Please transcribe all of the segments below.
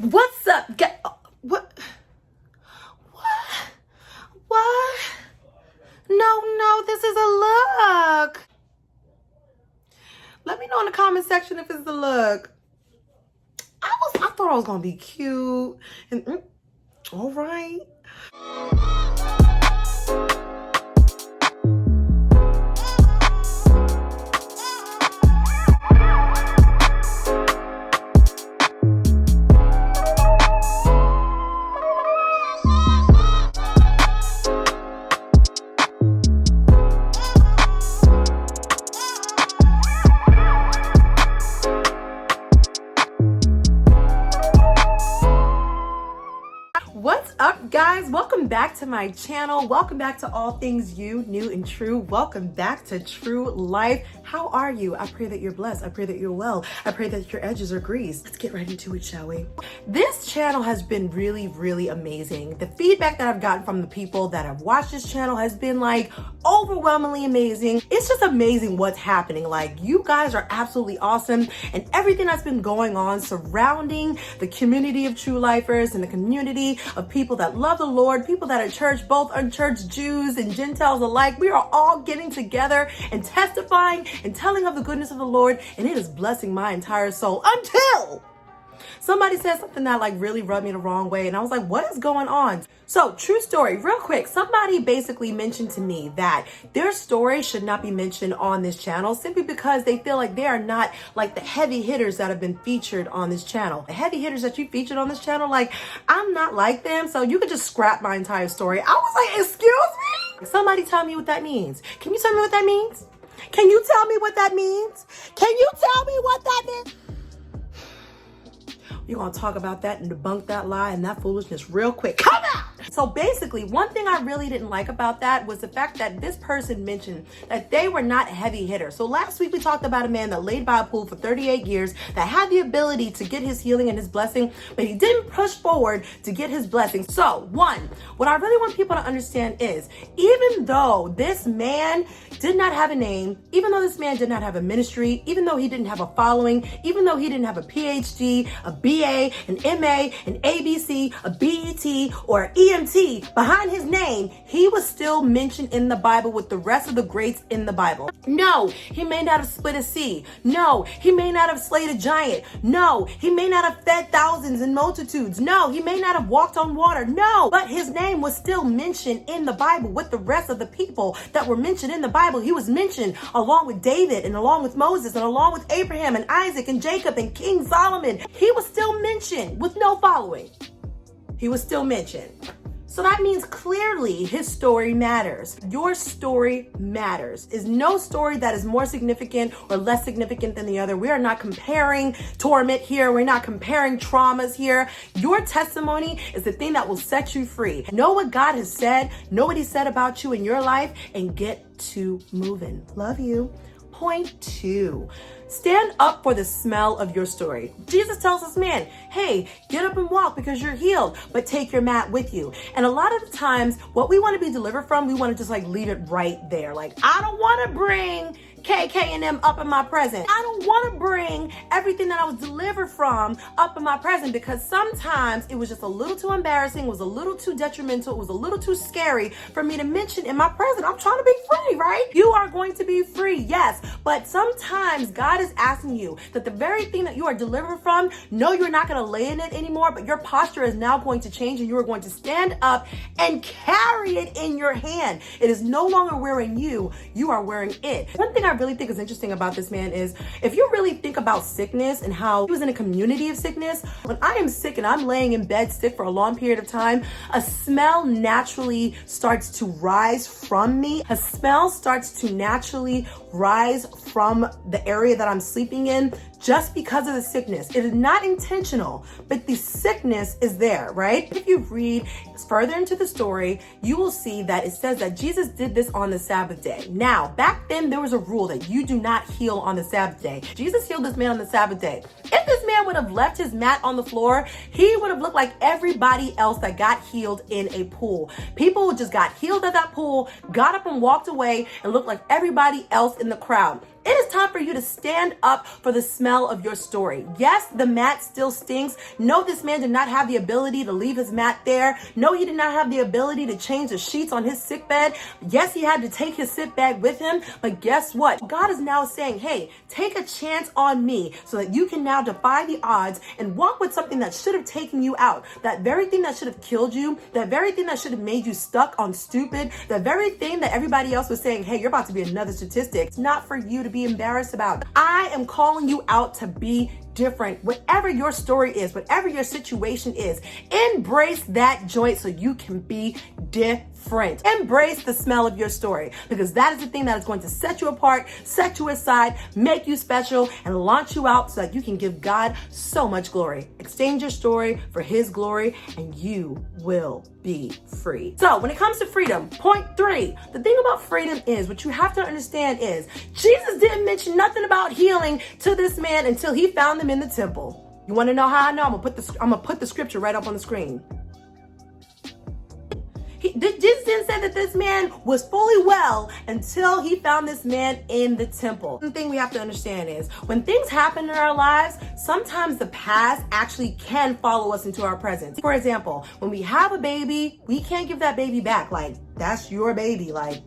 What's up? What? What? No, this is a look. Let me know in the comment section if it's a look. I thought I was gonna be cute. And all right. What's up, guys? Welcome back to my channel. Welcome back to all things you, new and true. Welcome back to True Life. How are you? I pray that you're blessed. I pray that you're well. I pray that your edges are greased. Let's get right into it, shall we? This channel has been really amazing. The feedback that I've gotten from the people that have watched this channel has been like overwhelmingly amazing. It's just amazing what's happening. Like, you guys are absolutely awesome, and everything that's been going on surrounding the community of true lifers and the community of people that love the Lord, people that are church, both unchurched Jews and Gentiles alike. We are all getting together and testifying and telling of the goodness of the Lord, and it is blessing my entire soul until somebody said something that like really rubbed me the wrong way. And I was like, what is going on? So, true story, real quick. Somebody basically mentioned to me that their story should not be mentioned on this channel simply because they feel like they are not like the heavy hitters that have been featured on this channel. The heavy hitters that you featured on this channel, like, I'm not like them. So you could just scrap my entire story. I was like, excuse me? Somebody tell me what that means. Can you tell me what that means? Can you tell me what that means? Can you tell me what that means? We're going to talk about that and debunk that lie and that foolishness real quick. Come out! So basically, one thing I really didn't like about that was the fact that this person mentioned that they were not a heavy hitter. So last week we talked about a man that laid by a pool for 38 years that had the ability to get his healing and his blessing, but he didn't push forward to get his blessing. So one, what I really want people to understand is, even though this man did not have a name, even though this man did not have a ministry, even though he didn't have a following, even though he didn't have a PhD, a BA, an MA, an ABC, a BET, or an EMT behind his name, he was still mentioned in the Bible with the rest of the greats in the Bible. No, he may not have split a sea. No, he may not have slayed a giant. No, he may not have fed thousands and multitudes. No, he may not have walked on water. No, but his name was still mentioned in the Bible with the rest of the people that were mentioned in the Bible. He was mentioned along with David and along with Moses and along with Abraham and Isaac and Jacob and King Solomon. He was still mentioned with no following. He was still mentioned. So that means clearly his story matters. Your story matters. Is no story that is more significant or less significant than the other. We are not comparing torment here. We're not comparing traumas here. Your testimony is the thing that will set you free. Know what God has said, know what he said about you in your life, and get to moving. Love you. Point 2, stand up for the smell of your story. Jesus tells this man, hey, get up and walk because you're healed, but take your mat with you. And a lot of the times, what we want to be delivered from, we want to just like leave it right there. Like, I don't want to bring KK and them up in my present. I don't want to bring everything that I was delivered from up in my present because sometimes it was just a little too embarrassing, it was a little too detrimental, it was a little too scary for me to mention in my present. I'm trying to be free, right? You are going to be free, yes. But sometimes God is asking you that the very thing that you are delivered from, no, you're not going to lay in it anymore, but your posture is now going to change and you are going to stand up and carry it in your hand. It is no longer wearing you, you are wearing it. One thing I really think is interesting about this man is, if you really think about sickness and how he was in a community of sickness, when I am sick and I'm laying in bed sick for a long period of time, a smell naturally starts to rise from me. A smell starts to naturally rise from the area that I'm sleeping in just because of the sickness. It is not intentional, but the sickness is there, right? If you read further into the story, you will see that it says that Jesus did this on the Sabbath day. Now, back then there was a rule that you do not heal on the Sabbath day. Jesus healed this man on the Sabbath day. If this man would have left his mat on the floor, he would have looked like everybody else that got healed in a pool. People just got healed at that pool, got up and walked away, and looked like everybody else in the crowd. It is time for you to stand up for the smell of your story. Yes, the mat still stinks. No, this man did not have the ability to leave his mat there. No, he did not have the ability to change the sheets on his sick bed. Yes, he had to take his sick bag with him. But guess what? God is now saying, hey, take a chance on me so that you can now defy the odds and walk with something that should have taken you out. That very thing that should have killed you. That very thing that should have made you stuck on stupid. The very thing that everybody else was saying, hey, you're about to be another statistic. It's not for you to be embarrassed about. I am calling you out to be different. Whatever your story is, whatever your situation is, embrace that joint so you can be different. Embrace the smell of your story, because that is the thing that is going to set you apart, set you aside, make you special, and launch you out so that you can give God so much glory. Exchange your story for his glory and you will be free. So when it comes to freedom, point 3, the thing about freedom is, what you have to understand is, Jesus didn't mention nothing about healing to this man until he found them in the temple. You want to know how I know? I'm gonna put the scripture right up on the screen. Jesus didn't say that this man was fully well until he found this man in the temple. The thing we have to understand is, when things happen in our lives, sometimes the past actually can follow us into our present. For example, when we have a baby, we can't give that baby back. Like, that's your baby. Like,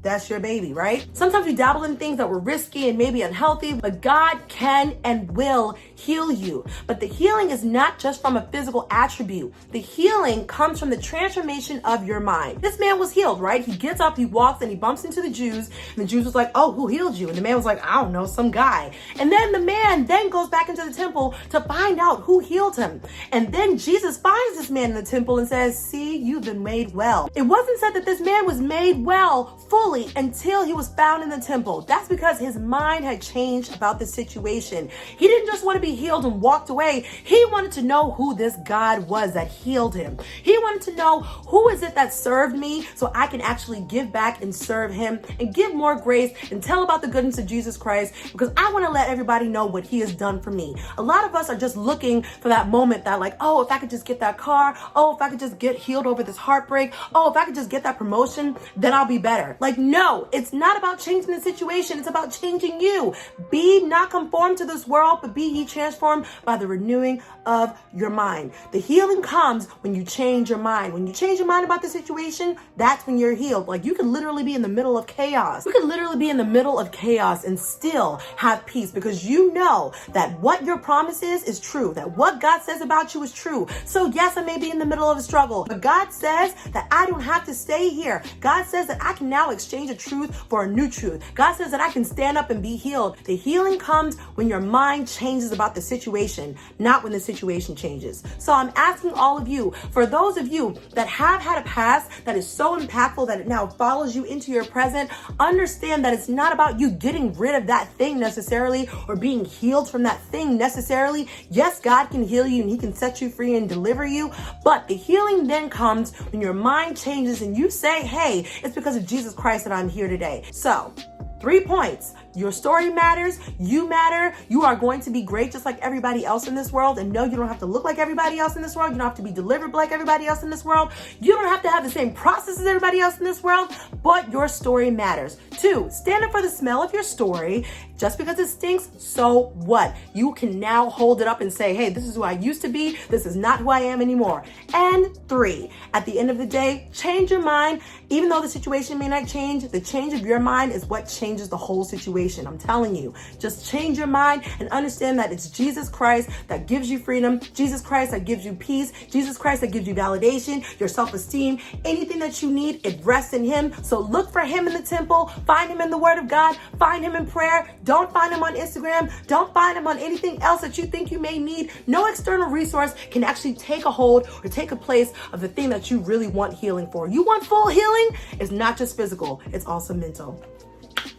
that's your baby, right? Sometimes we dabble in things that were risky and maybe unhealthy, but God can and will heal you. But the healing is not just from a physical attribute. The healing comes from the transformation of your mind. This man was healed, right? He gets up, he walks, and he bumps into the Jews. And the Jews was like, oh, who healed you? And the man was like, I don't know, some guy. And then the man then goes back into the temple to find out who healed him. And then Jesus finds this man in the temple and says, see, you've been made well. It wasn't said that this man was made well fully until he was found in the temple. That's because his mind had changed about the situation. He didn't just want to be healed and walked away. He wanted to know who this God was that healed him. He wanted to know, who is it that served me so I can actually give back and serve him and give more grace and tell about the goodness of Jesus Christ, because I want to let everybody know what he has done for me. A lot of us are just looking for that moment that, like, oh, if I could just get that car, oh, if I could just get healed over this heartbreak, oh, if I could just get that promotion, then I'll be better. Like, no, it's not about changing the situation. It's about changing you. Be not conformed to this world, but be ye transformed by the renewing of your mind. The healing comes when you change your mind. When you change your mind about the situation, that's when you're healed. Like, you can literally be in the middle of chaos. You can literally be in the middle of chaos and still have peace, because you know that what your promise is true, that what God says about you is true. So yes, I may be in the middle of a struggle, but God says that I don't have to stay here. God says that I can now exchange a truth for a new truth. God says that I can stand up and be healed. The healing comes when your mind changes about the situation, not when the situation changes. So I'm asking all of you, for those of you that have had a past that is so impactful that it now follows you into your present, understand that it's not about you getting rid of that thing necessarily, or being healed from that thing necessarily. Yes, God can heal you and he can set you free and deliver you, but the healing then comes when your mind changes and you say, hey, it's because of Jesus Christ that I'm here today. So 3 points. Your story matters. You matter. You are going to be great just like everybody else in this world. And no, you don't have to look like everybody else in this world. You don't have to be delivered like everybody else in this world. You don't have to have the same process as everybody else in this world, but your story matters. 2, stand up for the smell of your story. Just because it stinks, so what? You can now hold it up and say, hey, this is who I used to be. This is not who I am anymore. And 3, at the end of the day, change your mind. Even though the situation may not change, the change of your mind is what changes the whole situation. I'm telling you, just change your mind and understand that it's Jesus Christ that gives you freedom, Jesus Christ that gives you peace, Jesus Christ that gives you validation, your self-esteem, anything that you need, it rests in him. So look for him in the temple, find him in the word of God, find him in prayer. Don't find him on Instagram. Don't find him on anything else that you think you may need. No external resource can actually take a hold or take a place of the thing that you really want healing for. You want full healing? It's not just physical, it's also mental.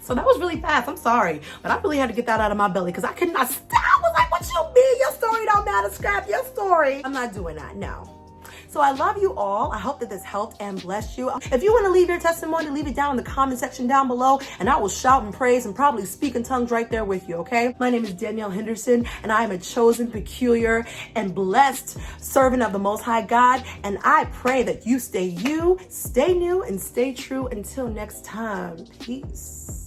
So that was really fast. I'm sorry, but I really had to get that out of my belly because I could not stop. I was like, what you mean? Your story don't matter. Scrap your story. I'm not doing that. No. So I love you all. I hope that this helped and blessed you. If you want to leave your testimony, leave it down in the comment section down below, and I will shout and praise and probably speak in tongues right there with you, okay? My name is Danielle Henderson, and I am a chosen, peculiar, and blessed servant of the Most High God, and I pray that you, stay new, and stay true until next time. Peace.